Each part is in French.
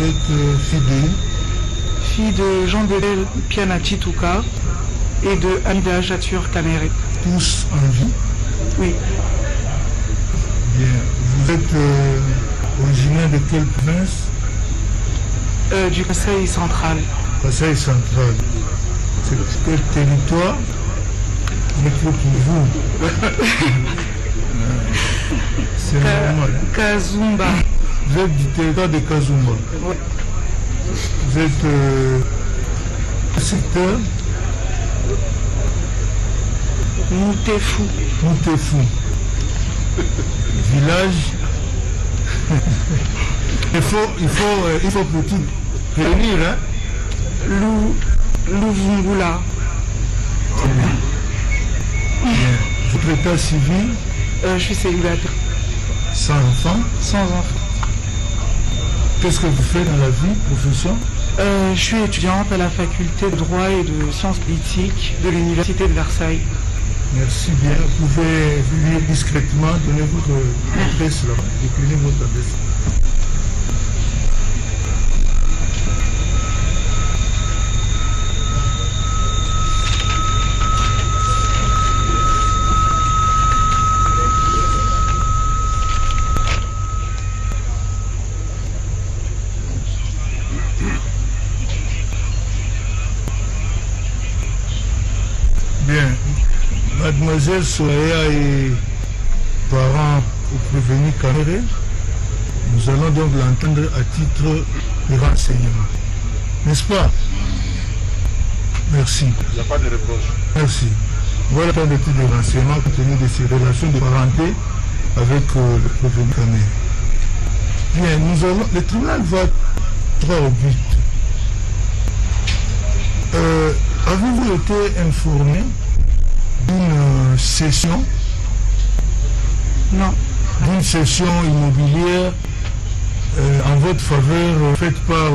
Vous êtes fille de Jean Delel Pianati Touka et de Amida Jatur Kamere. tous en vie? Oui. Bien. Vous êtes originaire de quelle province? Du Conseil central. Conseil central. C'est quel territoire? Pour vous. C'est normal. Kazumba. Vous êtes du territoire de Kazumba. Oui. Vous êtes secteur Moutefou. Moutefou. Village. il faut pour tout réunir, hein? Louvungula. Bien. Votre état civil? Je suis célibataire. Sans enfant? Sans enfant. Qu'est-ce que vous faites dans la vie, profession? Je suis étudiante à la faculté de droit et de sciences politiques de l'université de Versailles. Merci bien. Vous pouvez venir discrètement donner votre adresse là. Décliner votre adresse. Bien. Mademoiselle Soraya est parent au prévenu Kamere. Nous allons donc l'entendre à titre de renseignement. N'est-ce pas? Merci. Il n'y a pas de reproche. Merci. Voilà un de titre de renseignement compte tenu de ses relations de parenté avec le prévenu Kamere. Bien, le tribunal va droit au but. Avez-vous été informé d'une cession? Non. D'une cession immobilière en votre faveur faite par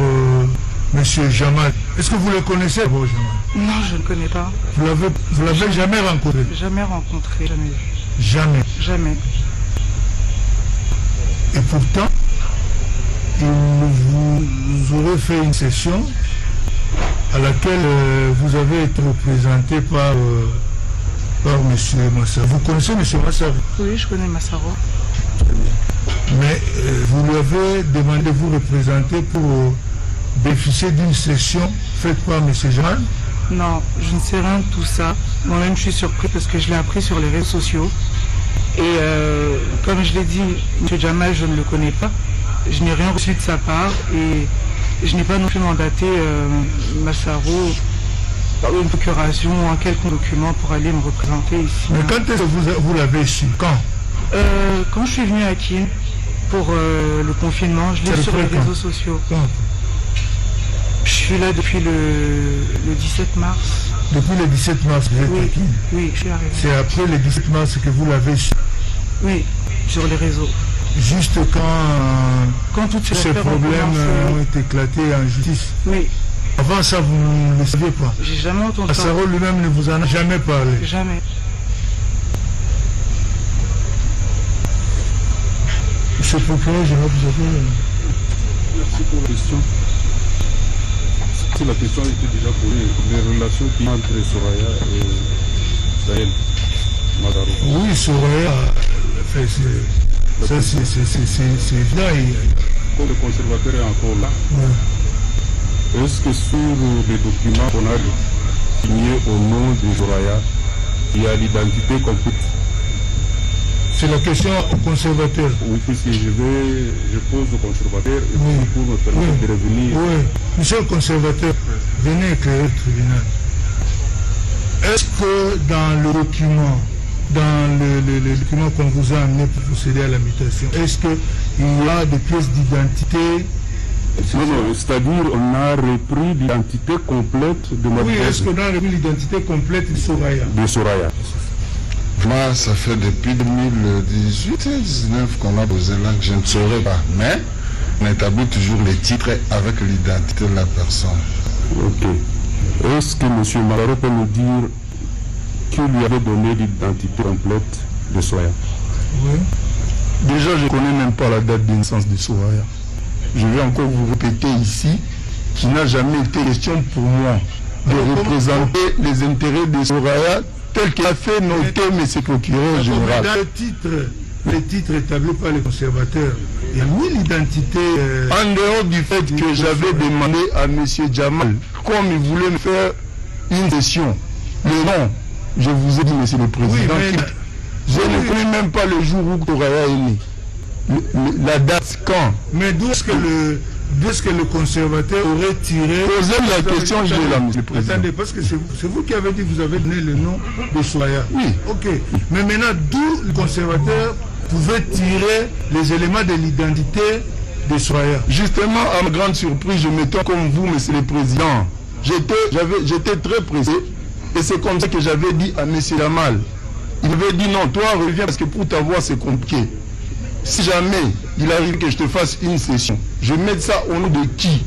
M. Jamal. Est-ce que vous le connaissez, Jamal? Non, je ne connais pas. Vous l'avez jamais rencontré? Jamais rencontré, jamais vu. Jamais. Jamais. Et pourtant, vous aurez fait une session à laquelle vous avez été représenté par M. Massaro. Vous connaissez M. Massaro? Oui, je connais Massaro. Mais vous lui avez demandé de vous représenter pour bénéficier d'une session faite par M. Jamal? Non, je ne sais rien de tout ça. Moi-même, je suis surpris parce que je l'ai appris sur les réseaux sociaux. Et comme je l'ai dit, M. Jamal, je ne le connais pas. Je n'ai rien reçu de sa part et je n'ai pas non plus mandaté Massaro par une procuration ou un quelconque document pour aller me représenter ici. Mais quand est-ce que vous l'avez su? Quand? Quand je suis venu à Kin pour le confinement, je l'ai vu sur les réseaux sociaux. Quand? Je suis là depuis le 17 mars. Depuis le 17 mars, vous êtes à Kin? Oui, je suis arrivé. C'est après le 17 mars que vous l'avez su? Oui, sur les réseaux. Juste quand toutes ces problèmes ont éclaté en justice? Oui. Avant ça, vous ne le saviez pas? J'ai jamais entendu ça. Massaro lui-même ne vous en a jamais parlé? Jamais. Monsieur le procureur, vous avez... Merci pour la question. Si la question a été déjà posée, les relations qui entre Soraya et Sahel Madaro. Oui, Soraya, ça c'est évident. Quand le conservateur est encore là, ouais. Est-ce que sur les documents qu'on a signés au nom de Soraya, il y a l'identité complète? C'est la question au conservateur. Oui, puisque je pose au conservateur et oui. Pour me permettre de revenir. Oui, monsieur le conservateur, venez éclairer le tribunal. Est-ce que dans le document, le document qu'on vous a amené pour procéder à la mutation, est-ce qu'il y a des pièces d'identité? Non, c'est-à-dire on a repris l'identité complète de ma. Oui, est-ce qu'on a repris l'identité complète de Soraya? De Soraya. Moi, ça fait depuis 2018-2019 qu'on a posé là, que je ne saurais pas. Mais on établit toujours les titres avec l'identité de la personne. Ok. Est-ce que M. Madaro peut nous dire qui lui avait donné l'identité complète de Soraya? Oui. Déjà, je ne connais même pas la date de naissance de Soraya. je vais encore vous répéter ici, qu'il n'a jamais été question pour moi de représenter les intérêts de Soraya tel qu'il a fait noter M. le procureur général. Dans le titre établi par les conservateurs, il y a mis l'identité... En dehors du fait que j'avais demandé à M. Jamal, comme il voulait me faire une session, le nom, je vous ai dit, M. le Président, Oui, je ne connais même pas le jour où Soraya est né. La date, quand. Mais d'où est-ce que le conservateur aurait tiré... Posez la question, je l'ai là, M. le Président. Attendez, parce que c'est vous qui avez dit que vous avez donné le nom de Soraya. Oui. Ok. Mais maintenant, d'où le conservateur pouvait tirer les éléments de l'identité de Soraya? Justement, à ma grande surprise, je m'étais comme vous, M. le Président. J'étais très pressé. Et c'est comme ça que j'avais dit à M. Lamal. Il avait dit non, toi reviens parce que pour t'avoir c'est compliqué. Si jamais il arrive que je te fasse une session, je mets ça au nom de qui?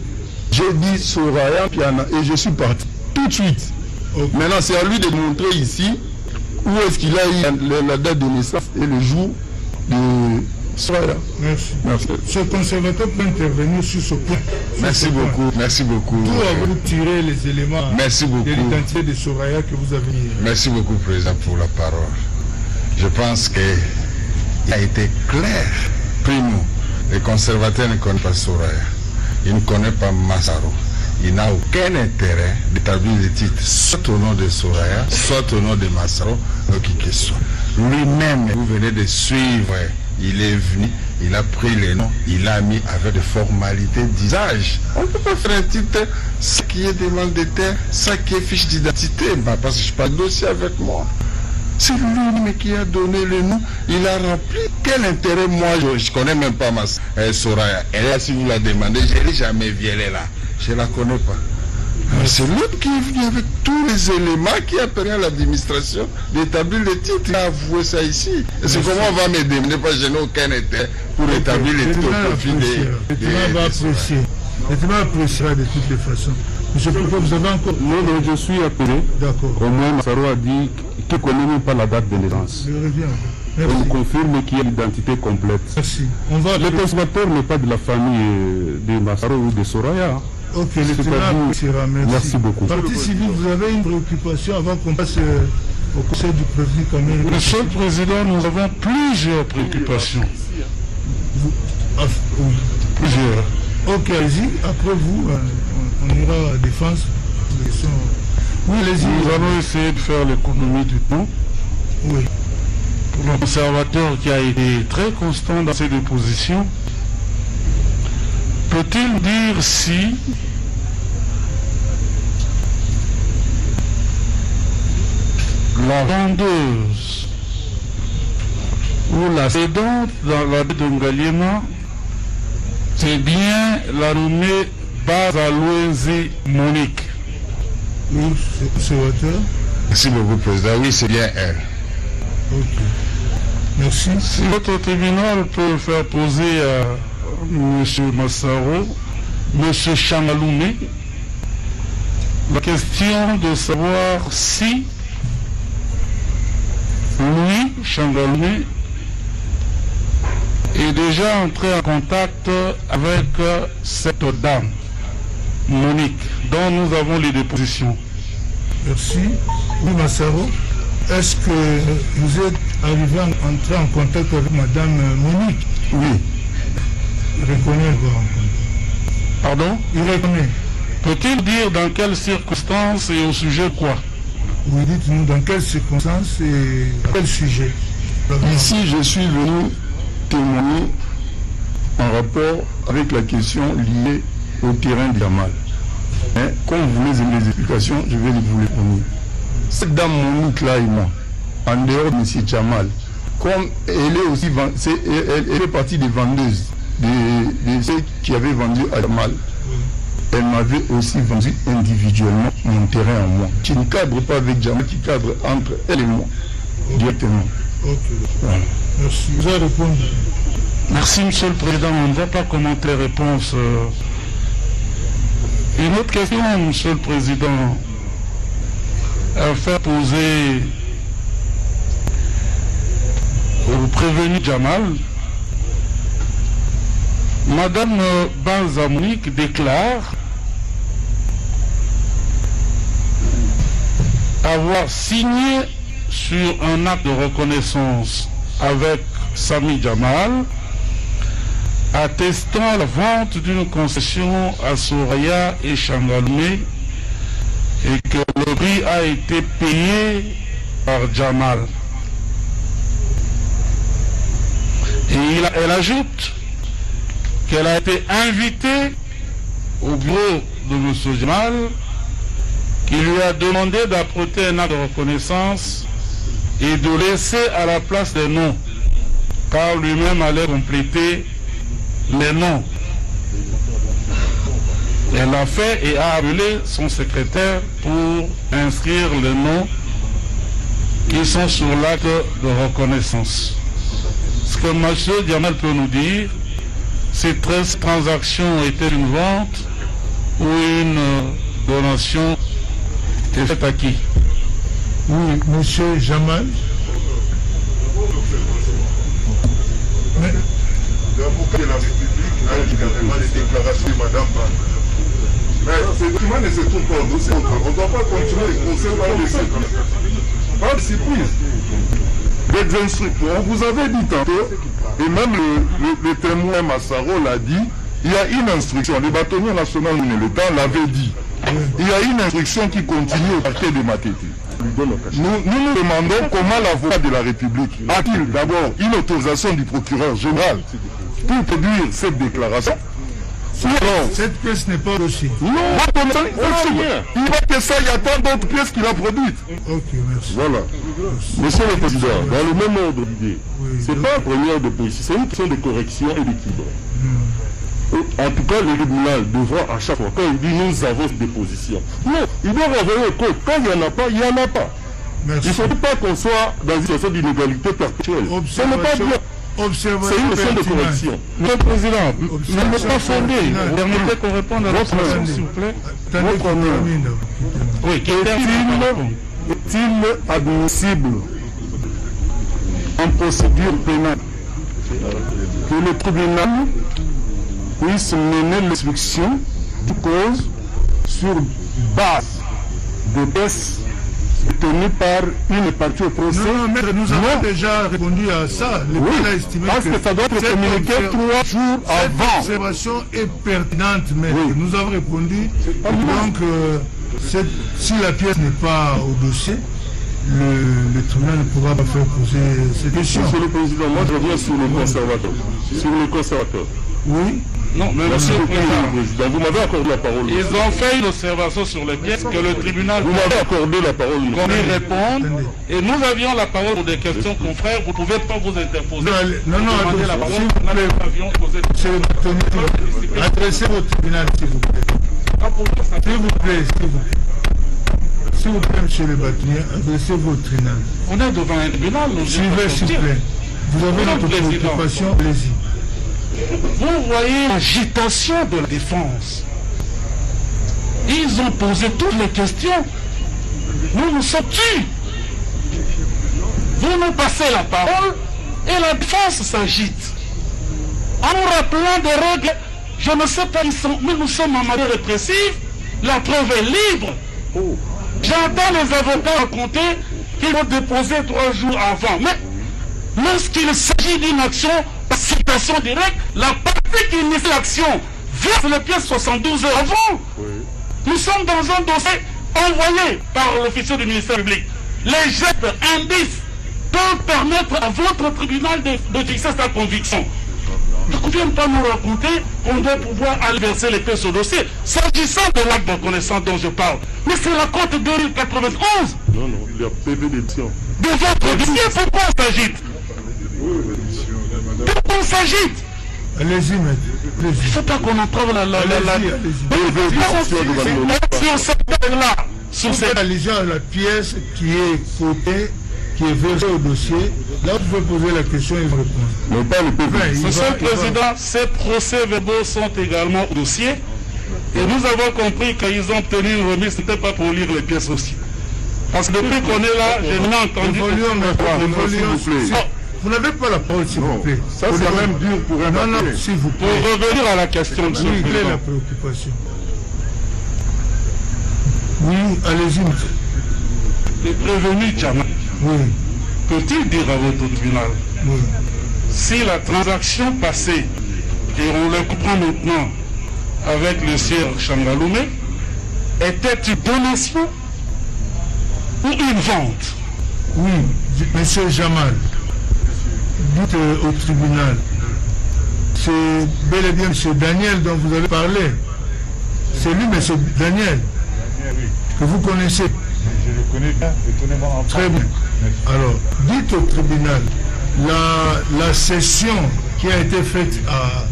J'ai dit Soraya Piana et je suis parti tout de suite. Okay. Maintenant c'est à lui de montrer ici où est-ce qu'il a eu la date de naissance et le jour de Soraya. Merci. Merci. Ce conservateur peut intervenir sur ce point. Merci beaucoup. Merci beaucoup. D'où avez-vous tiré les éléments de l'identité de Soraya que vous avez mis? Merci beaucoup, Président, pour la parole. Je pense qu'il a été clair. Primo, les conservateurs ne connaissent pas Soraya. Ils ne connaissent pas Massaro. Il n'a aucun intérêt d'établir des titres soit au nom de Soraya, soit au nom de Massaro, qui que ce soit. Lui-même, vous venez de suivre, il est venu, il a pris les noms, il a mis avec des formalités d'usage. On ne peut pas faire un titre, ça qui est demande de terre, ça qui est fiche d'identité, parce que je n'ai pas de dossier avec moi. C'est lui qui a donné le nom, il a rempli. Quel intérêt, moi, je ne connais même pas ma Soraya. Elle est, si vous la demandez, je n'ai jamais vu, elle est là. Je ne la connais pas. C'est l'autre qui est venu avec tous les éléments qui a permis à l'administration d'établir les titres. Il a avoué ça ici. Et c'est comment on va me demander, parce que je n'ai aucun intérêt pour établir les titres au profit des... Le va apprécier. Le tribunal appréciera de toutes les façons. Monsieur Pourquoi vous avez encore... Non, je suis appelé. D'accord. Au moins, Massaro a dit qu'il ne connaît même pas la date de naissance. Je reviens. Merci. On confirme qu'il y a l'identité complète. Merci. Le conservateur n'est pas de la famille de Massaro ou de Soraya. Ok, le tribunal appréciera. Merci beaucoup. Partie civile, vous avez une préoccupation avant qu'on passe au conseil du prévenu Kamel? Monsieur le Président, nous avons plusieurs préoccupations. Plusieurs. Ok, allez-y. Après vous, on ira à la défense. Oui, allez-y. Nous allons essayer de faire l'économie du temps. Oui. Pour le conservateur qui a été très constant dans ses dépositions, peut-il dire si la vendeuse ou la cédante dans la baie de Ngaliema, c'est bien la nommée Bazalouenzi Monique? Oui, c'est conservateur. Merci beaucoup, Président. Oui, c'est bien elle. Ok. Merci. Si votre tribunal peut faire poser à M. Massaro, M. Changaloumé, la question de savoir si lui, Changaloumé, est déjà entré en contact avec cette dame, Monique, dont nous avons les dépositions. Merci. Oui, Massaro, est-ce que vous êtes arrivé à entrer en contact avec Madame Monique? Oui. Il reconnaît le voir. Pardon? Il reconnaît. Peut-il dire dans quelles circonstances et au sujet de quoi? Oui, dites-nous dans quelles circonstances et à quel sujet? Ici, je suis venu témoigner en rapport avec la question liée au terrain de Jamal. Mais comme vous voulez les explications, je vais vous les donner. Cette dame Monique là et moi, en dehors de M. Jamal, comme elle est aussi elle est partie des vendeuses, de ceux qui avaient vendu à Jamal, elle m'avait aussi vendu individuellement mon terrain à moi, qui ne cadre pas avec Jamal, qui cadre entre elle et moi, directement. Ok. Voilà. Merci. Vous allez répondre. Merci, Monsieur le Président. On ne va pas commenter les réponses. Une autre question, Monsieur le Président, à faire poser au prévenu Jamal. Madame Banzamonique déclare avoir signé sur un acte de reconnaissance avec Sami Jamal attestant la vente d'une concession à Soraya et Changalmé et que le prix a été payé par Jamal. Et elle ajoute qu'elle a été invitée au bureau de M. Jamal qui lui a demandé d'apporter un acte de reconnaissance et de laisser à la place des noms, car lui-même allait compléter les noms. Elle l'a fait et a appelé son secrétaire pour inscrire les noms qui sont sur l'acte de reconnaissance. Ce que M. Jamal peut nous dire, ces 13 transactions étaient une vente ou une donation est faite à qui? Oui, monsieur Jamal. Mais l'avocat de la République a également les déclarations de Madame Ban. Mais ces documents ne se trouvent pas au dossier. On ne doit pas continuer les procès par les dossiers. Pas de surprise. Des instructions, on vous avait dit tantôt, et même le témoin Massaro l'a dit, il y a une instruction, le bâtonnier national l'État l'avait dit. Il y a une instruction qui continue au parquet de Matete. Nous nous demandons comment l'avocat de la République a-t-il d'abord une autorisation du procureur général pour produire cette déclaration. Cette pièce n'est pas dossier. Non, il va que ça, il y a tant d'autres pièces qu'il a produites. Ok, merci. Voilà. Monsieur le Président, dans le même ordre d'idée, ce n'est pas une première de position, c'est une question de correction et d'équilibre. En tout cas, le tribunal devra à chaque fois, quand il dit nous avons des positions, non, il doit revenir au code. Quand il n'y en a pas, il n'y en a pas. Merci. Il ne faut pas qu'on soit dans une situation d'inégalité perpétuelle. Ce n'est pas bien. C'est une question de correction. Monsieur le Président, il n'est pas fondé. Vous permettez qu'on réponde à votre question, s'il vous plaît. Oui, est-il admissible en procédure pénale que le tribunal puisse mener l'instruction du cause sur base de pièces tenues par une partie au procès? Non, mais nous avons déjà répondu à ça. Le oui, a estimé parce que ça doit être communiqué 3 jours avant. Cette observation est pertinente, mais oui. Nous avons répondu. Donc, si la pièce n'est pas au dossier, le tribunal ne pourra pas faire poser cette question. Monsieur le Président, moi je reviens sur le conservateur. Sur le conservateur. Oui. Non, mais Monsieur le Président, vous m'avez accordé la parole. Ils ont fait une observation sur les pièces que le tribunal... Vous m'avez accordé la parole. Qu'on y réponde. Et nous avions la parole pour des questions confrères. Vous ne pouvez pas vous interposer. Non, la parole. Nous avions posé... Adressez au tribunal, s'il vous plaît. S'il vous plaît, monsieur le bâtonnier, adressez-vous au tribunal. On est devant un tribunal. Suivez, s'il vous plaît. Vous avez notre préoccupation, allez-y. Vous voyez l'agitation de la défense. Ils ont posé toutes les questions. Nous nous sommes tus. Vous nous passez la parole et la défense s'agite. En nous rappelant des règles, je ne sais pas, mais nous sommes en matière répressive, la preuve est libre. J'entends les avocats raconter qu'ils vont déposer 3 jours avant. Mais lorsqu'il s'agit d'une action par citation directe, la partie qui initie l'action verse les pièces 72 heures avant. Nous sommes dans un dossier envoyé par l'officier du ministère public. Les gestes, indices peuvent permettre à votre tribunal de fixer sa conviction. Donc, on ne vient pas nous raconter qu'on doit pouvoir aller verser les pièces au dossier. S'agissant de l'acte de reconnaissance dont je parle, mais c'est la Côte 2091. Non, il y a PV d'édition. De votre dossier, pourquoi on s'agite? Pourquoi on s'agite? Allez-y, maître. Il ne faut pas qu'on entrave la... Sur cette là, sur cette allusion à la pièce qui est cotée, qui est versée au dossier, là vous pouvez poser la question et vous répondre. Mais pas le PV. Monsieur le Président, ces procès-verbaux sont également au dossier. Et nous avons compris qu'ils ont obtenu une remise, ce n'était pas pour lire les pièces aussi. Parce que depuis qu'on est là, j'ai jamais entendu... Vous n'avez pas la parole, s'il vous plaît. Ça, c'est quand même dur pour un Non, non, papier. s'il vous Pour plaît. revenir à la question, monsieur le Quelle est la Président. préoccupation? Oui, allez-y, monsieur. Le prévenu Jamal, Oui, peut-il dire à votre tribunal oui. si la transaction passée, et on le comprend maintenant avec le sieur Changaloumé, était une donation ou une vente? Oui, monsieur Jamal, dites au tribunal, c'est bel et bien monsieur Daniel dont vous avez parlé. C'est lui, monsieur Daniel, que vous connaissez. Je le connais bien, Très bien. Alors, dites au tribunal, la session qui a été faite à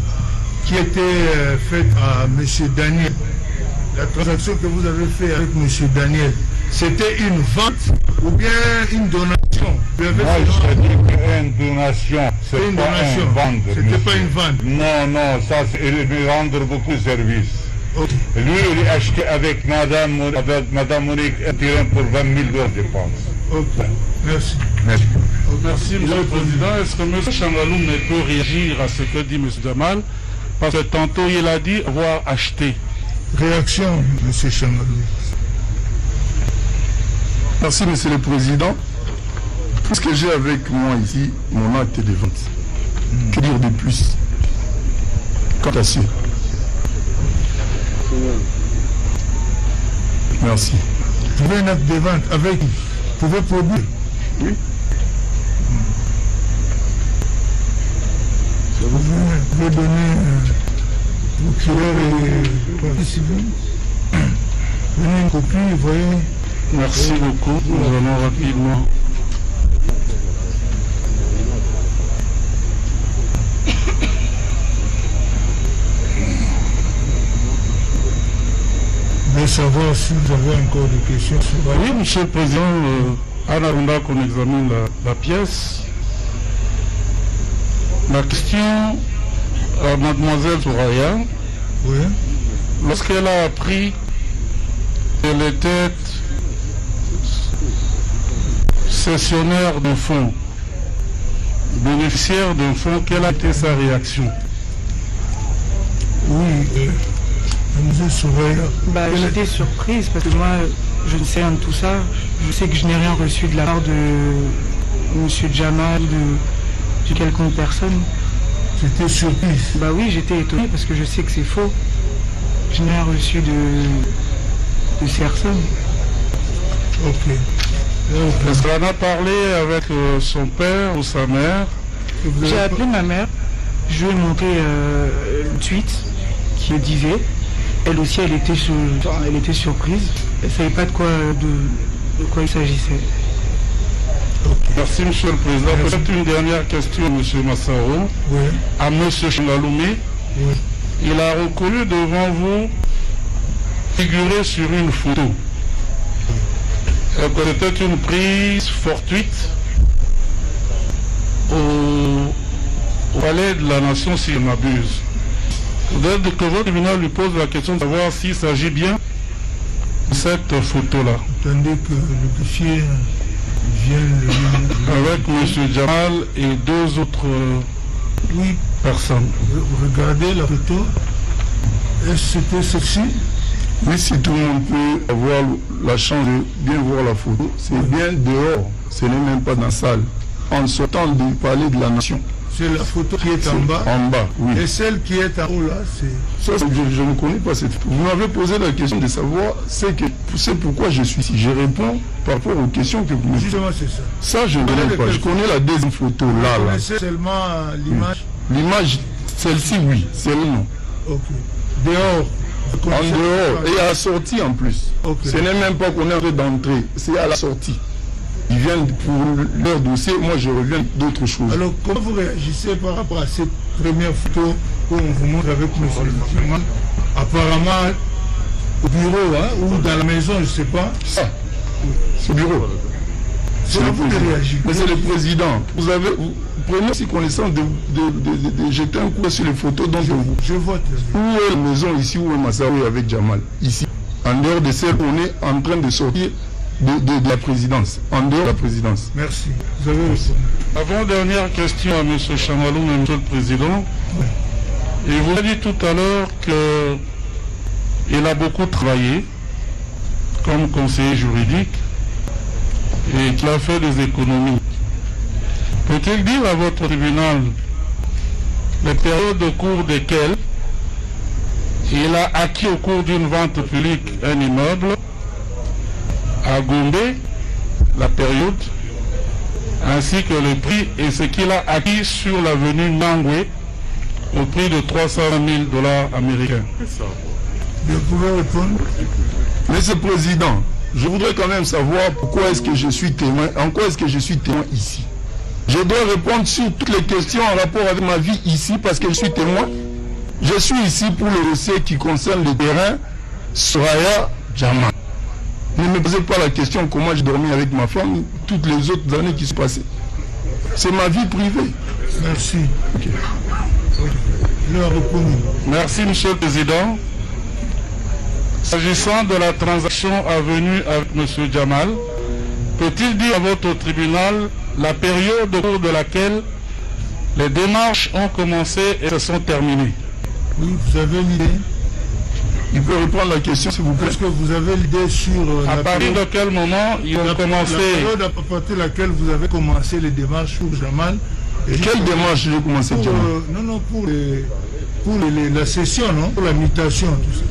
monsieur Daniel, la transaction que vous avez faite avec monsieur Daniel, c'était une vente ou bien une donation? Vous avez Moi, fait je dis que c'est une donation, c'est c'est une pas donation. un vendre. C'était pas monsieur. une vente. Non, non, ça, c'est lui rendre beaucoup de services. Ok. Lui, il a acheté avec Madame Monique un terrain pour 20 000 $, je pense. Ok. Merci. Merci. Merci, monsieur le Président. Est-ce que monsieur Changaloumé peut réagir à ce que dit monsieur Jamal? Parce que tantôt, il a dit avoir acheté. Réaction, monsieur Changalou. Merci, Monsieur le Président. Tout ce que j'ai avec moi ici, mon acte de vente. Que dire de plus? Quant à ça. Merci. Vous avez un acte de vente avec. Vous pouvez produire. Oui. Vous pouvez donner procureur et partie civile. Donnez une copie, vous voyez. Merci beaucoup. Nous allons rapidement. De savoir si vous avez encore des questions sur Oui, monsieur le Président, en attendant qu'on examine la pièce, la question à mademoiselle Soraya, Oui. lorsqu'elle a appris qu'elle était cessionnaire de fonds, bénéficiaire d'un fonds, quelle a été sa réaction? Oui, monsieur Soraya. Bah, j'étais surprise parce que moi, je ne sais rien de tout ça. Je sais que je n'ai rien reçu de la part de monsieur Jamal, de quelconque personne. J'étais surprise. Bah oui, j'étais étonné parce que je sais que c'est faux. Je n'ai rien reçu de ces personnes. Ok. Est-ce qu'elle en a parlé avec son père ou sa mère? J'ai appelé ma mère, je lui ai montré une tweet qui le disait. Elle aussi, elle était surprise. Elle ne savait pas de quoi il s'agissait. Merci, monsieur le Président. Peut-être une dernière question, monsieur Massaro. Oui. À monsieur Changaloumé. Oui. Il a reconnu devant vous figurer sur une photo. C'était une prise fortuite au palais de la Nation, si je m'abuse. Peut-être que votre tribunal lui pose la question de savoir s'il s'agit bien de cette photo-là. Attendez que le greffier vienne Avec M. Jamal et deux autres Oui, personnes. regardez la photo. Est-ce que c'était ceci? Oui, si tout le monde peut avoir la chance de bien voir la photo, c'est bien dehors, ce n'est même pas dans la salle. En sortant du palais de la Nation. C'est la photo qui est en bas. En bas, oui. Et celle qui est en haut là, c'est... Ça, je ne connais pas cette photo. Vous m'avez posé la question de savoir c'est pourquoi je suis ici. Je réponds par rapport aux questions que vous me posez. Justement, c'est ça. Ça, je ne connais pas. Je connais la deuxième photo Vous là. connaissez seulement l'image? L'image, celle-ci, oui. Celle-là, non. Ok. Dehors. vous En connaissez dehors. pas. Et à la sortie en plus. Ok. Ce n'est même pas qu'on est en train d'entrer. C'est à la sortie. Ils viennent pour leur dossier. Moi, je reviens d'autres choses. Alors, comment vous réagissez par rapport à cette première photo qu'on vous montre avec M. Jamal? Apparemment, au bureau, hein, ou dans la maison, je ne sais pas. Ça, ce bureau. C'est à vous de réagir. Mais c'est le président. Vous prenez aussi connaissance de jeter un coup sur les photos dont vous. Je vote. Où est la maison ici, où est Massaoui avec Jamal? Ici. En dehors de celle où on est en train de sortir de la présidence. En dehors de la présidence. Merci. Vous avez répondu. Avant-dernière question à M. Chamaloun, M. le Président. Il vous a dit tout à l'heure qu'il a beaucoup travaillé comme conseiller juridique et qu'il a fait des économies. Peut-il dire à votre tribunal les périodes au cours desquelles il a acquis au cours d'une vente publique un immeuble à Gombe, la période, ainsi que le prix et ce qu'il a acquis sur l'avenue Mangwe au prix de 300 000 $ américains? Vous pouvez répondre? Monsieur le Président, je voudrais quand même savoir pourquoi est-ce que je suis témoin, en quoi est-ce que je suis témoin ici. Je dois répondre sur toutes les questions en rapport avec ma vie ici parce que je suis témoin. Je suis ici pour le dossier qui concerne le terrain Soraya Jamal. Ne me posez pas la question comment j'ai dormi avec ma femme toutes les autres années qui se passaient. C'est ma vie privée. Merci. Okay. Merci, Monsieur le Président. S'agissant de la transaction avenue avec M. Jamal, peut-il dire à votre tribunal la période au cours de laquelle les démarches ont commencé et se sont terminées? Oui, vous avez l'idée? Il peut répondre à la question, s'il vous plaît. Est-ce que vous avez l'idée sur... à partir de quel moment ils ont commencé? La période à partir de laquelle vous avez commencé les démarches sur Jamal. Quelle démarche j'ai commencé Jamal? Non, pour la session, non? Pour la mutation, tout ça.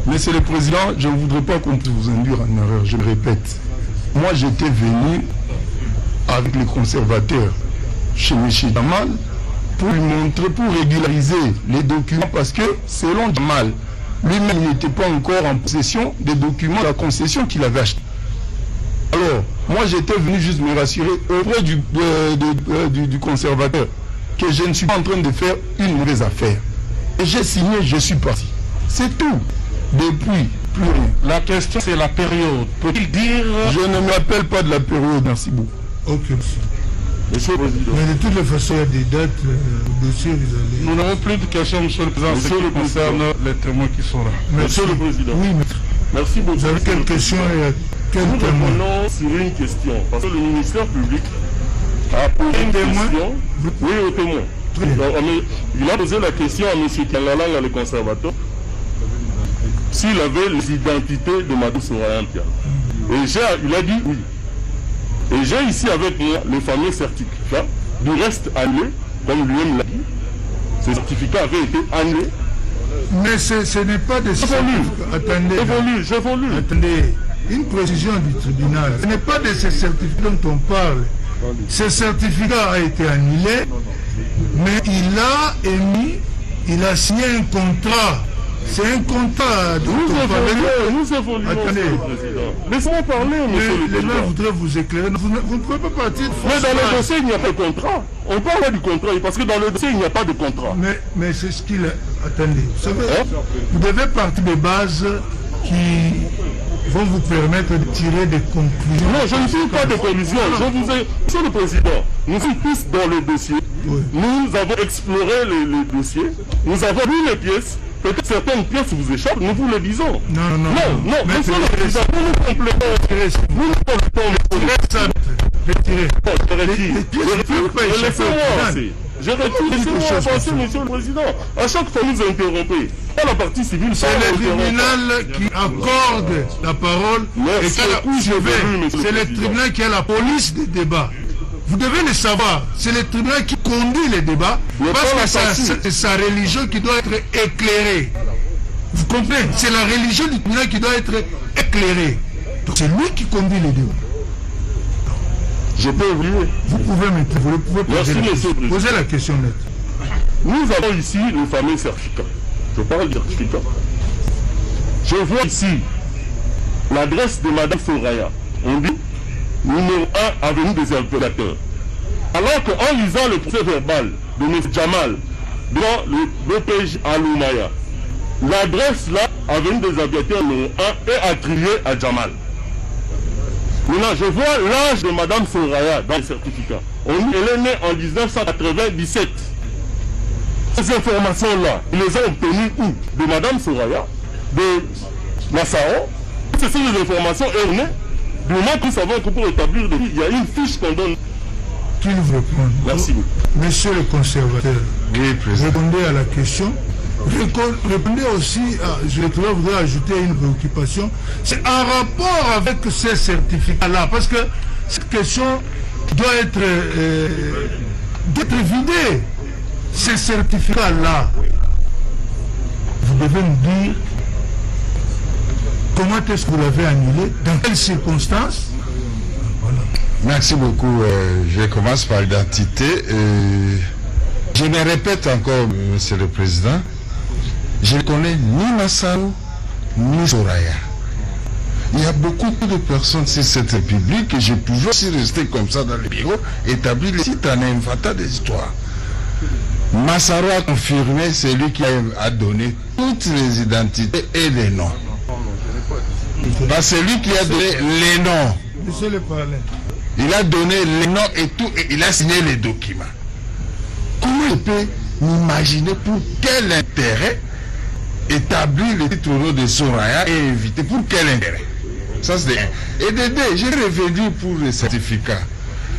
Monsieur le Président, je ne voudrais pas qu'on puisse vous induire en erreur, je le répète. Moi, j'étais venu avec les conservateurs chez M. Jamal pour lui montrer, pour régulariser les documents, parce que selon Jamal, lui-même n'était pas encore en possession des documents de la concession qu'il avait acheté. Alors, moi j'étais venu juste me rassurer auprès du conservateur que je ne suis pas en train de faire une mauvaise affaire. Et j'ai signé, je suis parti. C'est tout. Depuis, plus rien. La question c'est la période. Peut-il dire... Je ne me rappelle pas de la période, merci beaucoup. Ok. Monsieur le Président. Mais de toutes les façons, il y a des dates, le dossier, vous allez... Nous n'avons plus de questions, Monsieur le Président, ce qui concerne les témoins qui sont là. Monsieur le Président. Oui, maître. Merci beaucoup. Vous avez quelle question et quel Nous témoin? revenons sur une question, parce que le ministère public a posé une question. Oui, au témoin. Donc, il a posé la question à M. Kangalanga, le conservateur, s'il avait les identités de Mme Soraya Mpiana. Et il a dit oui. Et j'ai ici avec moi le fameux certificat, du reste annulé, comme lui-même l'a dit. Ce certificat avait été annulé. Mais ce n'est pas des certificats. Attendez. Attendez. Une précision du tribunal. Ce n'est pas de ces certificats dont on parle. Ce certificat a été annulé, mais il a signé un contrat. C'est un contrat. Nous évoluons. Attendez. Laissez-moi parler, monsieur le Président. Je voudrais vous éclairer. Vous ne pouvez pas partir de Mais dans le dossier, il n'y a pas de contrat. On parle du contrat, parce que dans le dossier, il n'y a pas de contrat. Mais c'est ce qu'il a... Attendez. Vous savez, vous devez partir des bases qui vont vous permettre de tirer des conclusions. Non, je ne suis pas de conclusion. Monsieur le Président, nous sommes tous dans le dossier. Oui. Nous avons exploré les dossiers. Nous avons lu les pièces. Peut-être certaines pièces vous échappent, nous vous le disons. Non, monsieur le Président, nous complétons. Laissez-moi avancer, monsieur le Président. À chaque fois, nous interrompez. Pas la partie civile. C'est le tribunal qui accorde la parole et c'est le tribunal qui a la police des débats. Vous devez le savoir, c'est le tribunal qui conduit les débats parce que c'est sa religion qui doit être éclairée. Vous comprenez? C'est la religion du tribunal qui doit être éclairée. Donc c'est lui qui conduit les débats. Je peux évoluer. Vous pouvez poser la question nette. Nous avons ici le fameux certificat. Je parle du certificat. Je vois ici l'adresse de Mme Soraya. On dit numéro 1, avenue des Aviateurs. Alors qu'en lisant le procès verbal de M. Jamal dans le BPJ à Loumaya, l'adresse là, avenue des Aviateurs numéro 1, est attribuée à Jamal. Maintenant, je vois l'âge de Mme Soraya dans le certificat. On dit qu'elle est née en 1997. Ces informations-là, ils les ont obtenues où? De Mme Soraya, de Nassao. Ce sont des informations erronées. Du moment que nous savons que pour établir des filles, il y a une fiche qu'on donne. qu'il vous réponde. Merci beaucoup. Monsieur le conservateur, Oui, président. répondez à la question. Répondez aussi, je voudrais ajouter une préoccupation, c'est en rapport avec ces certificats-là, parce que cette question doit être vidée. Ces certificats-là, vous devez me dire comment est-ce que vous l'avez annulé, dans quelles circonstances. Voilà. Merci beaucoup. Je commence par l'identité. Je me répète encore, Monsieur le Président, je ne connais ni Massarou, ni Soraya. Il y a beaucoup de personnes sur cette république et je pouvais aussi rester comme ça dans le bureau, établir les sites en inventant des histoires. Massarou a confirmé, c'est lui qui a donné toutes les identités et les noms. C'est lui qui a donné les noms. Monsieur le parler. Il a donné les noms et tout, et il a signé les documents. Comment il peut m'imaginer pour quel intérêt établir les titres de Soraya et éviter, pour quel intérêt? Ça c'est un. Et de deux, j'ai revenu pour les certificats.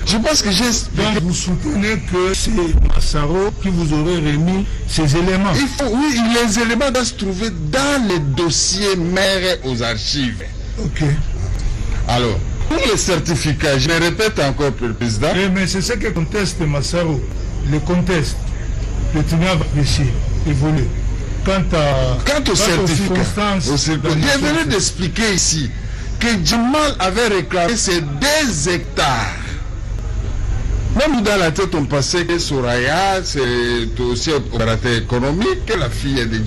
Je pense que j'ai... Donc vous soutenez que c'est Massaro qui vous aurait remis ces éléments? Il faut, oui, les éléments doivent se trouver dans les dossiers mères aux archives. Ok. Alors, pour les certificats, je me répète encore pour le président. Mais c'est ce que conteste Massaro. Le conteste. Le tribunal va apprécier, évoluer. Quant aux certificats, je venais d'expliquer ici que Jamal avait réclamé ces 2 hectares. Même dans la tête, on pensait que Soraya, c'est aussi opérateur économique, que la fille est de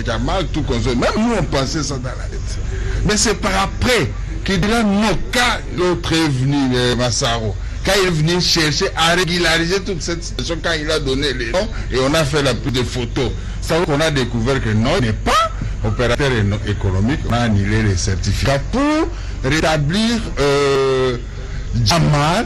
Jamal, tout comme ça. Même nous, on pensait ça dans la tête. Mais c'est par après qu'il dit là, non, quand l'autre est venu, Massaro, quand il est venu chercher à régulariser toute cette situation, quand il a donné les noms, et on a fait la plus de photos, ça qu'on a découvert que non, il n'est pas opérateur économique, on a annulé les certificats pour rétablir Jamal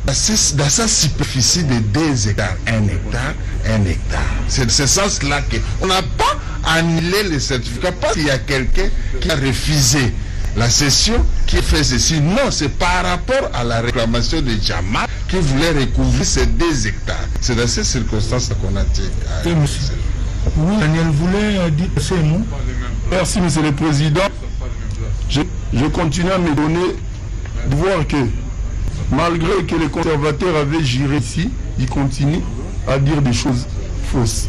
dans sa superficie de 2 hectares, 1 hectare, 1 hectare. C'est de ce sens-là qu'on n'a pas annulé les certificats parce qu'il y a quelqu'un qui a refusé la cession, qui fait ceci. Non, c'est par rapport à la réclamation de Jamal qui voulait recouvrir ces 2 hectares. C'est dans ces circonstances qu'on a tiré. Oui, Daniel voulait dire ces mots. Merci, Monsieur le Président. Je continue à me donner de voir que malgré que les conservateurs avaient géré ici, ils continuent à dire des choses fausses.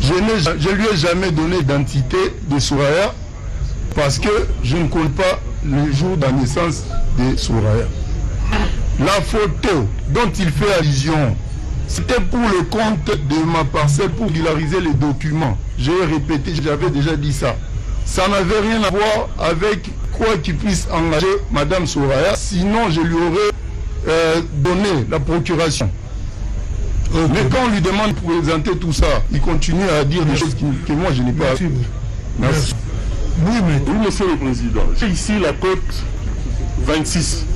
Je ne lui ai jamais donné d'identité de Soraya parce que je ne connais pas le jour de la naissance de Soraya. La photo dont il fait allusion, c'était pour le compte de ma parcelle pour régulariser les documents. J'ai répété, j'avais déjà dit ça. Ça n'avait rien à voir avec quoi qu'il puisse engager Madame Soraya, sinon je lui aurais donné la procuration. Okay. Mais quand on lui demande de présenter tout ça, il continue à dire des choses que moi je n'ai pas. Merci. Merci. Oui, Monsieur le Président, j'ai ici la cote 26,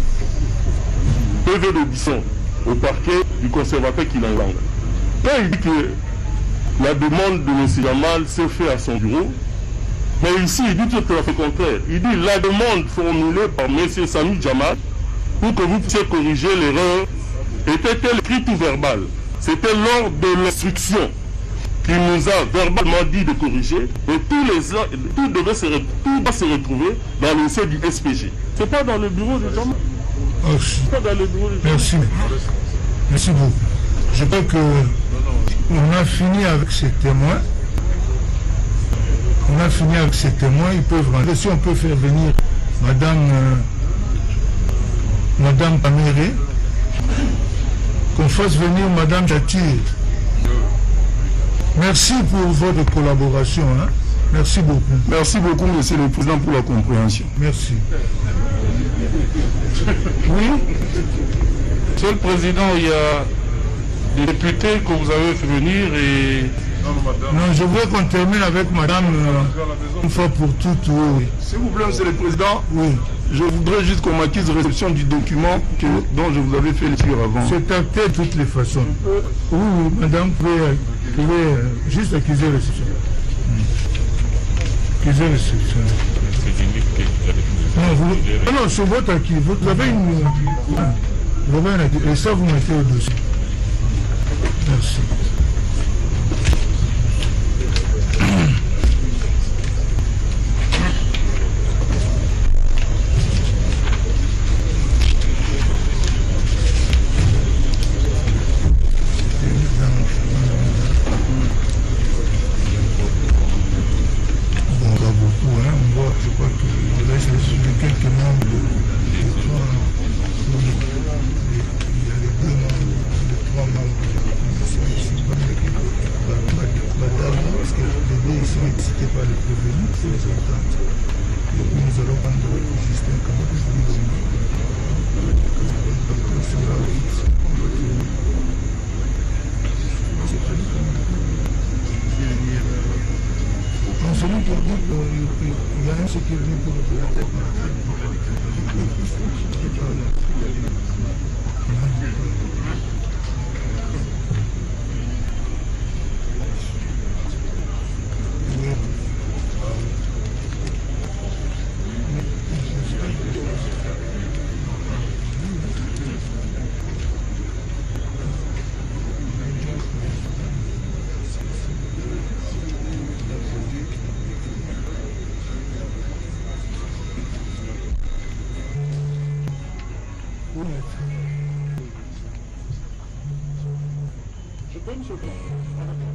PV d'audition au parquet du conservateur Kinangang. Quand il dit que la demande de M. Jamal s'est faite à son bureau, mais ici il dit tout à fait contraire. Il dit la demande formulée par M. Sami Jamal pour que vous puissiez corriger l'erreur était-elle écrite ou verbale? C'était lors de l'instruction qu'il nous a verbalement dit de corriger et tout doit se retrouver dans le dossier du SPG. C'est pas dans le bureau de Jamal. Merci. Merci beaucoup. Je crois qu'on a fini avec ces témoins. On a fini avec ces témoins. Ils peuvent rentrer. Si on peut faire venir Madame Paméré, qu'on fasse venir Madame Jatir. Merci pour votre collaboration. Hein. Merci beaucoup. Merci beaucoup, Monsieur le Président, pour la compréhension. Merci. Oui. Monsieur le Président, il y a des députés que vous avez fait venir et... Non, je veux qu'on termine avec Madame une fois pour toutes. Oui. S'il vous plaît, Monsieur le Président, oui. Je voudrais juste qu'on m'accuse réception du document dont je vous avais fait lecture avant. C'est acté de toutes les façons. Oui, Madame, vous pouvez juste accuser réception. Accuser réception. Non, c'est votre acquis. Vous avez une... Robin a dit, et ça vous mettez au-dessus. Merci. Je crois que je laisse quelques membres il y a les deux membres, les trois membres de la commission ici, parce que les deux sont excités par les prévenus, c'est les ententes. Et puis nous allons prendre le Justin comme président. Donc c'est là où on va tenir. C'est prévu comme non, celui qui dit qu'il y a un ce qui est venu pour la tête.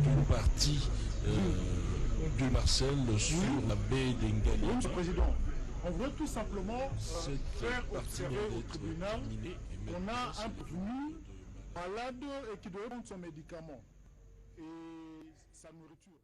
Une partie de Marcel sur la baie d'Engali. Oui, Monsieur le Président, on veut tout simplement faire observer au tribunal qu'on a un prévenu malade et qui doit prendre son médicament et sa nourriture.